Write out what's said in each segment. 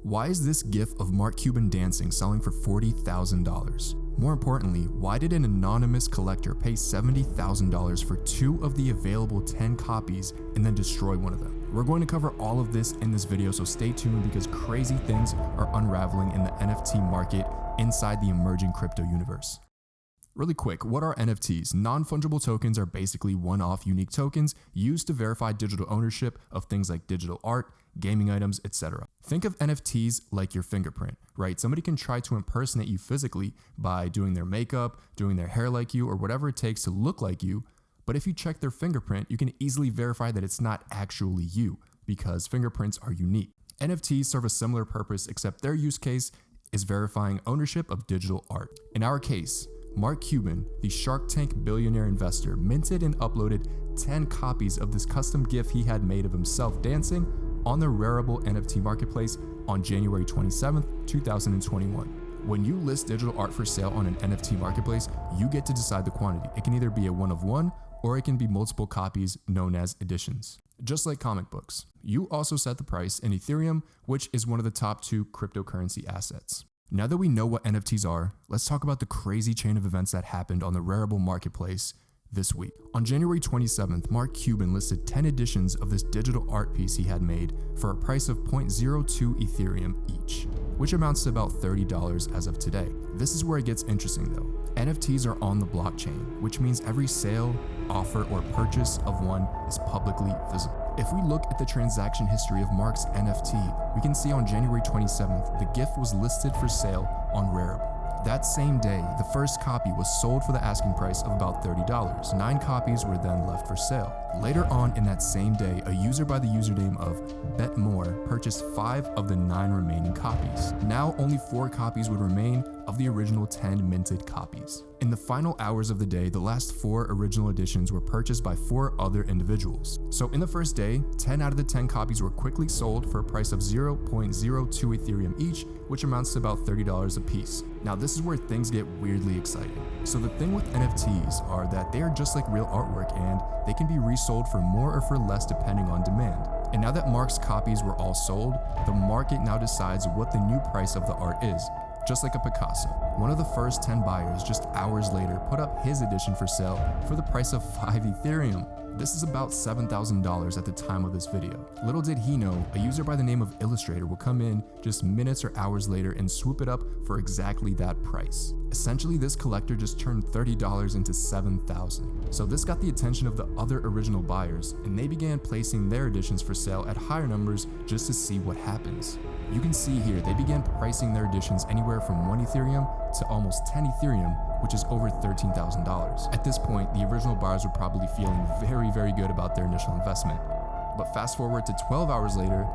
Why is this GIF of Mark Cuban dancing selling for $40,000? More importantly, why did an anonymous collector pay $70,000 for 2 of the available 10 copies and then destroy one of them? We're going to cover all of this in this video, so stay tuned because crazy things are unraveling in the NFT market inside the emerging crypto universe. Really quick, what are NFTs? Non-fungible tokens are basically one-off unique tokens used to verify digital ownership of things like digital art, gaming items, etc. Think of NFTs like your fingerprint, right? Somebody can try to impersonate you physically by doing their makeup, doing their hair like you, or whatever it takes to look like you. But if you check their fingerprint, you can easily verify that it's not actually you because fingerprints are unique. NFTs serve a similar purpose, except their use case is verifying ownership of digital art. In our case, Mark Cuban, the Shark Tank billionaire investor, minted and uploaded 10 copies of this custom GIF he had made of himself dancing on the Rarible NFT marketplace on January 27th, 2021. When you list digital art for sale on an NFT marketplace, you get to decide the quantity. It can either be a one of one, or it can be multiple copies known as editions. Just like comic books. You also set the price in Ethereum, which is one of the top 2 cryptocurrency assets. Now that we know what NFTs are, let's talk about the crazy chain of events that happened on the Rarible marketplace this week. On January 27th, Mark Cuban listed 10 editions of this digital art piece he had made for a price of 0.02 Ethereum each, which amounts to about $30 as of today. This is where it gets interesting though. NFTs are on the blockchain, which means every sale, offer, or purchase of one is publicly visible. If we look at the transaction history of Mark's NFT, we can see on January 27th, the GIF was listed for sale on Rarible. That same day, the first copy was sold for the asking price of about $30. 9 copies were then left for sale. Later on in that same day, a user by the username of betmoar purchased 5 of the 9 remaining copies. Now only 4 copies would remain of the original 10 minted copies. In the final hours of the day, the last 4 original editions were purchased by 4 other individuals. So in the first day, 10 out of the 10 copies were quickly sold for a price of 0.02 Ethereum each, which amounts to about $30 a piece. Now this is where things get weirdly exciting. So the thing with NFTs are that they are just like real artwork and they can be resold for more or for less depending on demand. And now that Mark's copies were all sold, the market now decides what the new price of the art is. Just like a Picasso. One of the first 10 buyers just hours later put up his edition for sale for the price of 5 Ethereum. This is about $7,000 at the time of this video. Little did he know, a user by the name of Illustrator will come in just minutes or hours later and swoop it up for exactly that price. Essentially, this collector just turned $30 into $7,000. So this got the attention of the other original buyers, and they began placing their editions for sale at higher numbers just to see what happens. You can see here, they began pricing their editions anywhere from 1 Ethereum to almost 10 Ethereum, which is over $13,000. At this point, the original buyers were probably feeling very good about their initial investment. But fast forward to 12 hours later,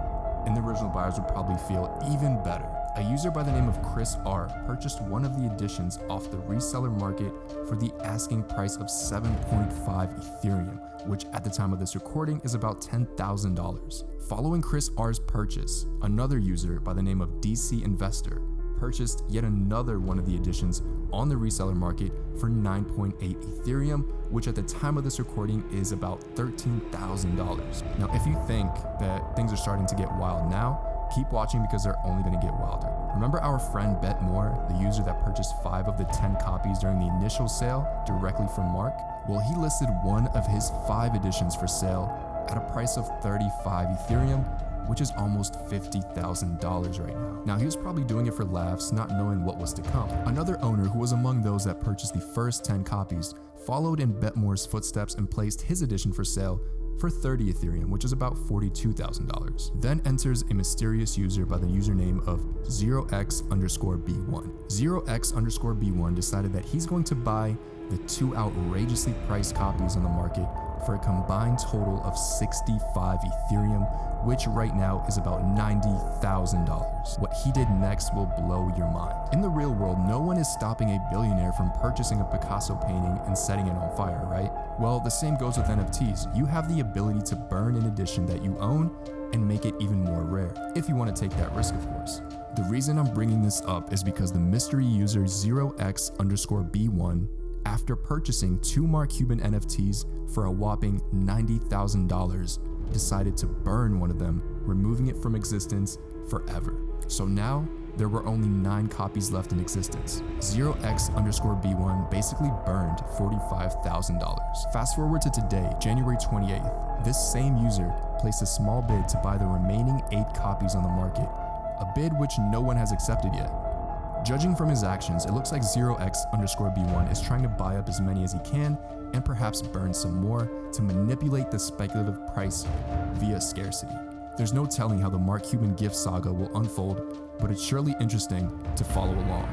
and the original buyers would probably feel even better. A user by the name of Chris R purchased one of the editions off the reseller market for the asking price of 7.5 Ethereum, which at the time of this recording is about $10,000. Following Chris R's purchase, another user by the name of DCinvestor purchased yet another one of the editions on the reseller market for 9.8 Ethereum, which at the time of this recording is about $13,000. Now, if you think that things are starting to get wild now, keep watching because they're only going to get wilder. Remember our friend betmoar, the user that purchased 5 of the 10 copies during the initial sale directly from Mark? Well, he listed one of his 5 editions for sale at a price of 35 Ethereum, which is almost $50,000 right now. Now, he was probably doing it for laughs, not knowing what was to come. Another owner who was among those that purchased the first 10 copies followed in betmoar's footsteps and placed his edition for sale for 30 Ethereum, which is about $42,000. Then enters a mysterious user by the username of 0x_B1. 0x_B1 decided that he's going to buy the 2 outrageously priced copies on the market for a combined total of 65 Ethereum, which right now is about $90,000. What he did next will blow your mind. In the real world, no one is stopping a billionaire from purchasing a Picasso painting and setting it on fire, right? Well, the same goes with NFTs. You have the ability to burn an edition that you own and make it even more rare, if you want to take that risk, of course. The reason I'm bringing this up is because the mystery user 0x_B1, after purchasing 2 Mark Cuban NFTs for a whopping $90,000, decided to burn one of them, removing it from existence forever. So now, there were only 9 copies left in existence. 0x_B1 basically burned $45,000. Fast forward to today, January 28th, this same user placed a small bid to buy the remaining 8 copies on the market, a bid which no one has accepted yet. Judging from his actions, it looks like 0x_B1 is trying to buy up as many as he can and perhaps burn some more to manipulate the speculative price via scarcity. There's no telling how the Mark Cuban gift saga will unfold, but it's surely interesting to follow along.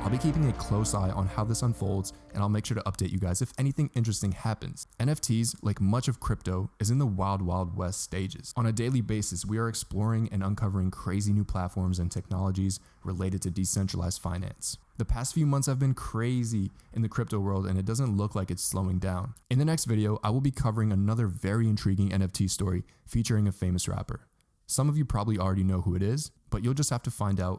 I'll be keeping a close eye on how this unfolds, and I'll make sure to update you guys if anything interesting happens. NFTs, like much of crypto, is in the wild west stages. On a daily basis, we are exploring and uncovering crazy new platforms and technologies related to decentralized finance. The past few months have been crazy in the crypto world, and it doesn't look like it's slowing down. In the next video, I will be covering another very intriguing NFT story featuring a famous rapper. Some of you probably already know who it is, but you'll just have to find out